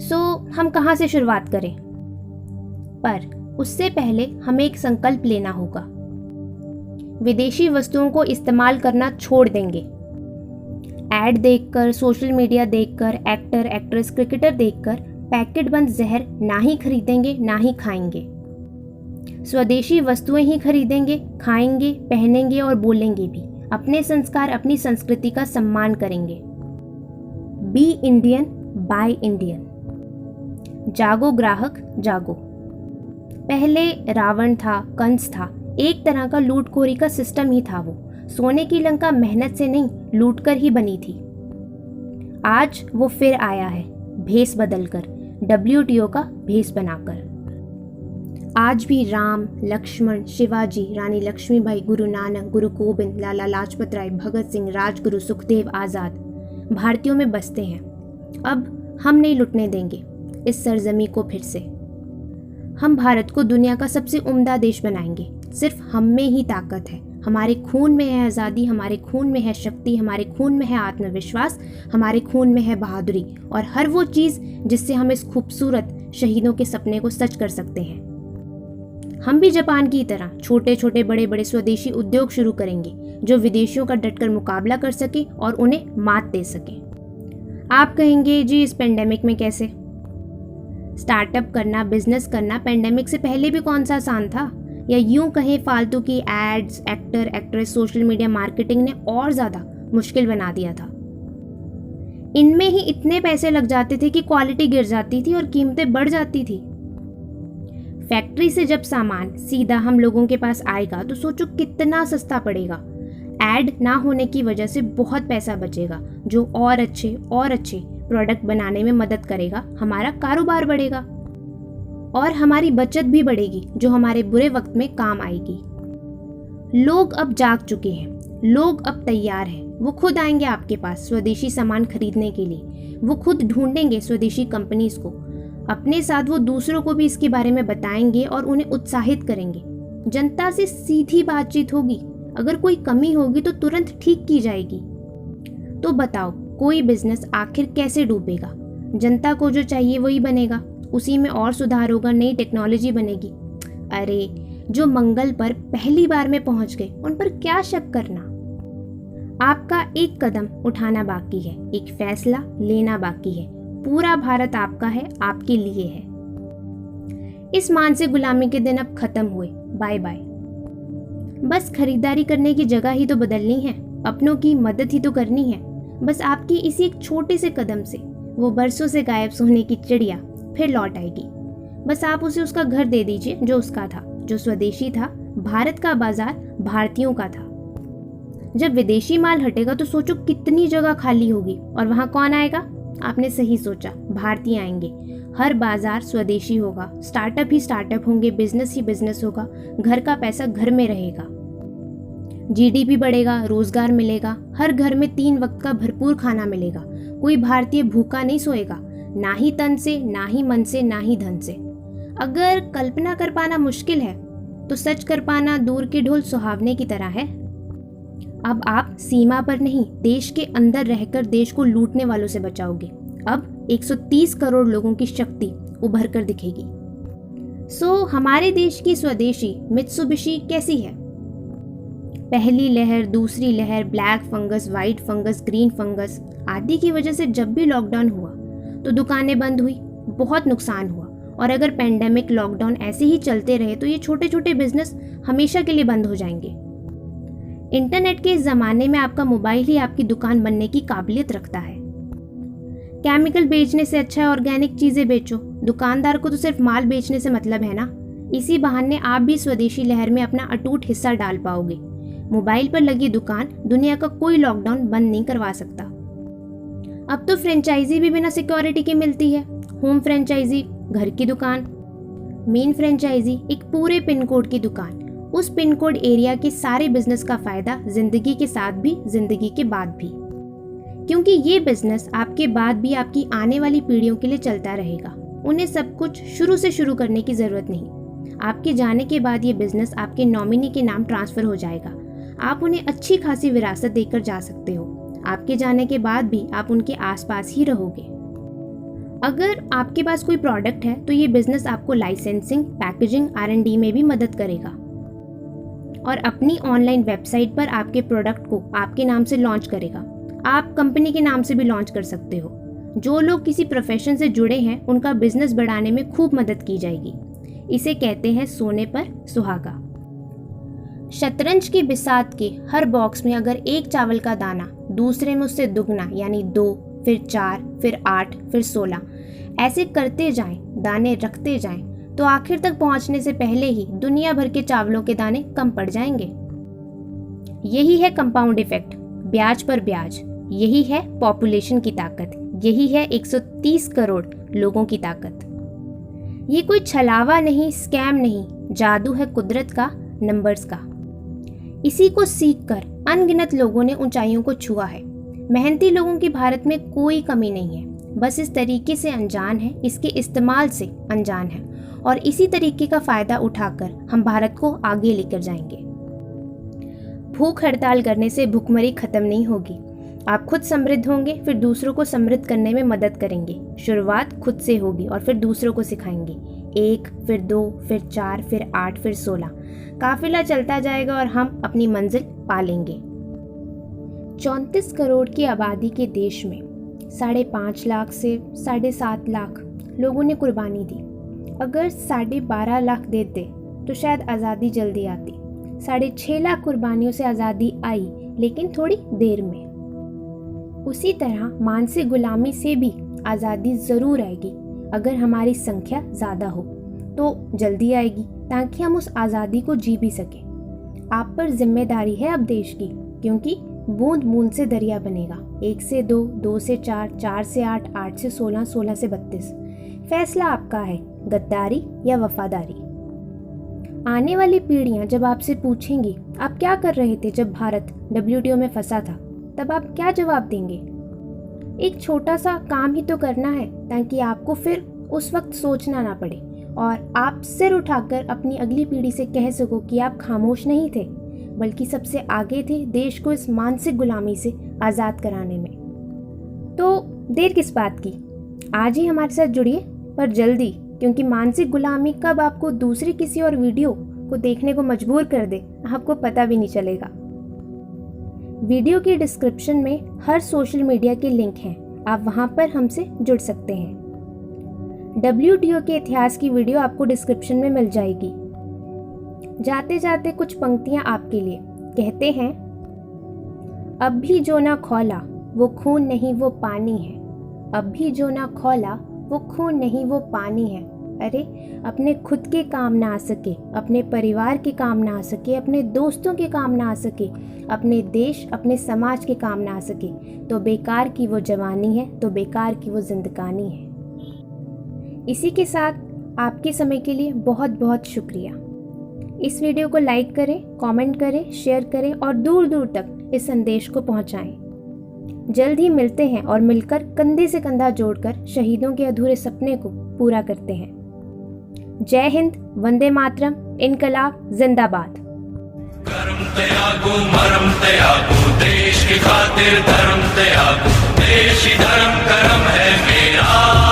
सो हम कहाँ से शुरुआत करें? पर उससे पहले हमें एक संकल्प लेना होगा। विदेशी वस्तुओं को इस्तेमाल करना छोड़ देंगे। ऐड देखकर, सोशल मीडिया देखकर, एक्टर, एक्ट्रेस, क्रिकेटर देखकर पैकेट बंद जहर ना ही खरीदेंगे ना ही खाएंगे। स्वदेशी वस्तुएं ही खरीदेंगे, खाएंगे, पहनेंगे और बोलेंगे भी। अपने संस्कार, अपनी संस्कृति का सम्मान करेंगे। Be Indian, buy Indian. जागो ग्राहक, जागो। पहले रावण था, कंस था, एक तरह का लूटखोरी का सिस्टम ही था वो। सोने की लंका मेहनत से नहीं, लूटकर ही बनी थी। आज वो फिर आया है, भेष बदलकर, WTO का भेष बनाकर। आज भी राम, लक्ष्मण, शिवाजी, रानी लक्ष्मीबाई, गुरु नानक, गुरु गोबिंद, लाला लाजपत राय, भगत सिंह, राजगुरु, सुखदेव, आज़ाद भारतीयों में बसते हैं। अब हम नहीं लुटने देंगे इस सरजमी को फिर से। हम भारत को दुनिया का सबसे उम्दा देश बनाएंगे। सिर्फ हम में ही ताकत है। हमारे खून में है आज़ादी, हमारे खून में है शक्ति, हमारे खून में है आत्मविश्वास, हमारे खून में है बहादुरी और हर वो चीज़ जिससे हम इस खूबसूरत शहीदों के सपने को सच कर सकते हैं। हम भी जापान की तरह छोटे छोटे बड़े बड़े स्वदेशी उद्योग शुरू करेंगे जो विदेशियों का डटकर मुकाबला कर सके और उन्हें मात दे सके। आप कहेंगे जी इस पेंडेमिक में कैसे? स्टार्टअप करना, बिजनेस करना पेंडेमिक से पहले भी कौन सा आसान था? या यूं कहें फालतू की ads, actor, actress, social media marketing ने और ज़्यादा मुश्किल बना दिया था। इनमें ही इतने पैसे लग जाते थे कि क्वालिटी गिर जाती थी और कीमतें बढ़ जाती थी। फैक्ट्री से जब सामान सीधा हम लोगों के पास आएगा तो सोचो कितना सस्ता पड़ेगा। ऐड ना होने की वजह से बहुत पैसा बचेगा जो और अच्छे प्रोडक्ट बनाने में मदद करेगा। हमारा कारोबार बढ़ेगा और हमारी बचत भी बढ़ेगी जो हमारे बुरे वक्त में काम आएगी। लोग अब जाग चुके हैं, लोग अब तैयार हैं। वो खुद आएंगे आपके पास स्वदेशी सामान खरीदने के लिए। वो खुद ढूंढेंगे स्वदेशी कंपनीज को। अपने साथ वो दूसरों को भी इसके बारे में बताएंगे और उन्हें उत्साहित करेंगे। जनता से सीधी बातचीत होगी। अगर कोई कमी होगी तो तुरंत ठीक की जाएगी। तो बताओ, कोई बिजनेस आखिर कैसे डूबेगा? जनता को जो चाहिए वही बनेगा, उसी में और सुधार होगा, नई टेक्नोलॉजी बनेगी। अरे जो मंगल पर पहली बार में पहुंच गए उन पर क्या शक करना। आपका एक कदम उठाना बाकी है, एक फैसला लेना बाकी है। पूरा भारत आपका है, आपके लिए है। इस मान से गुलामी के दिन अब खत्म हुए। Bye bye. बस खरीदारी करने की जगह ही तो बदलनी है, अपनों की मदद ही तो करनी है। बस आपकी इसी एक छोटे से कदम से वो बरसों से गायब सोने की चिड़िया फिर लौट आएगी। बस आप उसे उसका घर दे दीजिए जो उसका था, जो स्वदेशी था। भारत का बाजार भारतीयों का था। जब विदेशी माल हटेगा तो सोचो कितनी जगह खाली होगी और वहां कौन आएगा? आपने सही सोचा, भारतीय आएंगे। हर बाजार स्वदेशी होगा, स्टार्टअप ही स्टार्टअप होंगे, बिजनेस ही बिजनेस होगा। घर का पैसा घर में रहेगा, GDP बढ़ेगा, रोजगार मिलेगा। हर घर में 3 वक्त का भरपूर खाना मिलेगा। कोई भारतीय भूखा नहीं सोएगा, ना ही तन से, ना ही मन से, ना ही धन से। अगर कल्पना कर पाना मुश्किल है तो सच कर पाना दूर के ढोल सुहावने की तरह है। अब आप सीमा पर नहीं, देश के अंदर रहकर देश को लूटने वालों से बचाओगे। अब 130 करोड़ लोगों की शक्ति उभर कर दिखेगी। हमारे देश की स्वदेशी मित्सुबिशी कैसी है? पहली लहर, दूसरी लहर, black fungus, white fungus, green fungus आदि की वजह से जब भी लॉकडाउन हुआ तो दुकानें बंद हुई, बहुत नुकसान हुआ। और अगर पेंडेमिक, लॉकडाउन ऐसे ही चलते रहे तो ये छोटे छोटे बिजनेस हमेशा के लिए बंद हो जाएंगे। इंटरनेट के इस जमाने में आपका मोबाइल ही आपकी दुकान बनने की काबिलियत रखता है। केमिकल बेचने से अच्छा है ऑर्गेनिक चीजें बेचो। दुकानदार को तो सिर्फ माल बेचने से मतलब है ना। इसी बहाने आप भी स्वदेशी लहर में अपना अटूट हिस्सा डाल पाओगे। मोबाइल पर लगी दुकान दुनिया का कोई लॉकडाउन बंद नहीं करवा सकता। अब तो फ्रेंचाइजी भी बिना सिक्योरिटी के मिलती है। होम फ्रेंचाइजी घर की दुकान, मेन फ्रेंचाइजी एक पूरे पिन कोड की दुकान। उस पिन कोड एरिया के सारे बिजनेस का फायदा जिंदगी के साथ भी, जिंदगी के बाद भी, क्योंकि ये बिजनेस आपके बाद भी आपकी आने वाली पीढ़ियों के लिए चलता रहेगा। उन्हें सब कुछ शुरू से शुरू करने की जरूरत नहीं। आपके जाने के बाद ये बिजनेस आपके नॉमिनी के नाम ट्रांसफर हो जाएगा। आप उन्हें अच्छी खासी विरासत देकर जा सकते हो। आपके जाने के बाद भी आप उनके आसपास ही रहोगे। अगर आपके पास कोई प्रोडक्ट है तो ये बिजनेस आपको लाइसेंसिंग, पैकेजिंग, R&D में भी मदद करेगा और अपनी ऑनलाइन वेबसाइट पर आपके प्रोडक्ट को आपके नाम से लॉन्च करेगा। आप कंपनी के नाम से भी लॉन्च कर सकते हो। जो लोग किसी प्रोफेशन से जुड़े हैं उनका बिजनेस बढ़ाने में खूब मदद की जाएगी। इसे कहते हैं सोने पर सुहागा। शतरंज की बिसात के हर बॉक्स में अगर एक चावल का दाना दूसरे में उससे दुगना यानी 2, फिर 4, फिर 8, फिर 16 ऐसे करते जाएं, दाने रखते जाएं, तो आखिर तक पहुंचने से पहले ही दुनिया भर के चावलों के दाने कम पड़ जाएंगे। यही है कंपाउंड इफेक्ट, ब्याज पर ब्याज। यही है पॉपुलेशन की ताकत। यही है 130 करोड़ लोगों की ताकत। ये कोई छलावा नहीं, स्कैम नहीं, जादू है कुदरत का, नंबर्स का। इसी को सीखकर अनगिनत लोगों ने ऊंचाइयों को छुआ है। मेहनती लोगों की भारत में कोई कमी नहीं है, बस इस तरीके से अनजान है, इसके इस्तेमाल से अनजान है और इसी तरीके का फ़ायदा उठाकर हम भारत को आगे लेकर जाएंगे। भूख हड़ताल करने से भूखमरी खत्म नहीं होगी। आप खुद समृद्ध होंगे, फिर दूसरों को समृद्ध करने में मदद करेंगे। शुरुआत खुद से होगी और फिर दूसरों को सिखाएंगे। 1, फिर 2, फिर 4, फिर 8, फिर 16। काफिला चलता जाएगा और हम अपनी मंजिल पा लेंगे। 34 करोड़ की आबादी के देश में 5.5 लाख से 7.5 लाख लोगों ने कुर्बानी दी। अगर 12.5 लाख देते तो शायद आज़ादी जल्दी आती। 6.5 लाख कुर्बानियों से आज़ादी आई, लेकिन थोड़ी देर में। उसी तरह मानसिक गुलामी से भी आज़ादी ज़रूर आएगी। अगर हमारी संख्या ज़्यादा हो तो जल्दी आएगी, ताकि हम उस आज़ादी को जी भी सकें। आप पर जिम्मेदारी है अब देश की, क्योंकि बूंद बूंद से दरिया बनेगा। 1 से 2, 2 से 4, 4 से 8, 8 से 16, 16 से 32। फैसला आपका है, गद्दारी या वफादारी। आने वाली पीढ़ियां जब आपसे पूछेंगी आप क्या कर रहे थे जब भारत WTO में फंसा था, तब आप क्या जवाब देंगे? एक छोटा सा काम ही तो करना है, ताकि आपको फिर उस वक्त सोचना ना पड़े और आप सिर उठाकर अपनी अगली पीढ़ी से कह सको कि आप खामोश नहीं थे, बल्कि सबसे आगे थे देश को इस मानसिक गुलामी से आज़ाद कराने में। तो देर किस बात की, आज ही हमारे साथ जुड़िए, पर जल्दी, क्योंकि मानसिक गुलामी कब आपको दूसरी किसी और वीडियो को देखने को मजबूर कर दे आपको पता भी नहीं चलेगा। वीडियो के डिस्क्रिप्शन में हर सोशल मीडिया के लिंक हैं, आप वहां पर हमसे जुड़ सकते हैं। WTO के इतिहास की वीडियो आपको डिस्क्रिप्शन में मिल जाएगी। जाते जाते कुछ पंक्तियां आपके लिए। कहते हैं, अब भी जो ना खौला वो खून नहीं वो पानी है। अब भी जो ना खौला वो खून नहीं वो पानी है। अरे अपने खुद के काम ना आ सके, अपने परिवार के काम ना आ सके, अपने दोस्तों के काम ना आ सके, अपने देश अपने समाज के काम ना आ सके, तो बेकार की वो जवानी है, तो बेकार की वो जिंदगानी है। इसी के साथ आपके समय के लिए बहुत बहुत शुक्रिया। इस वीडियो को लाइक करें, कमेंट करें, शेयर करें और दूर दूर तक इस संदेश को पहुंचाएं। जल्द ही मिलते हैं और मिलकर कंधे से कंधा जोड़कर शहीदों के अधूरे सपने को पूरा करते हैं। जय हिंद, वंदे मातरम, इनकलाब जिंदाबाद। कर्म त्यागो मरम त्यागो, देश की खातिर धर्म त्यागो, देश ही धर्म कर्म है मेरा।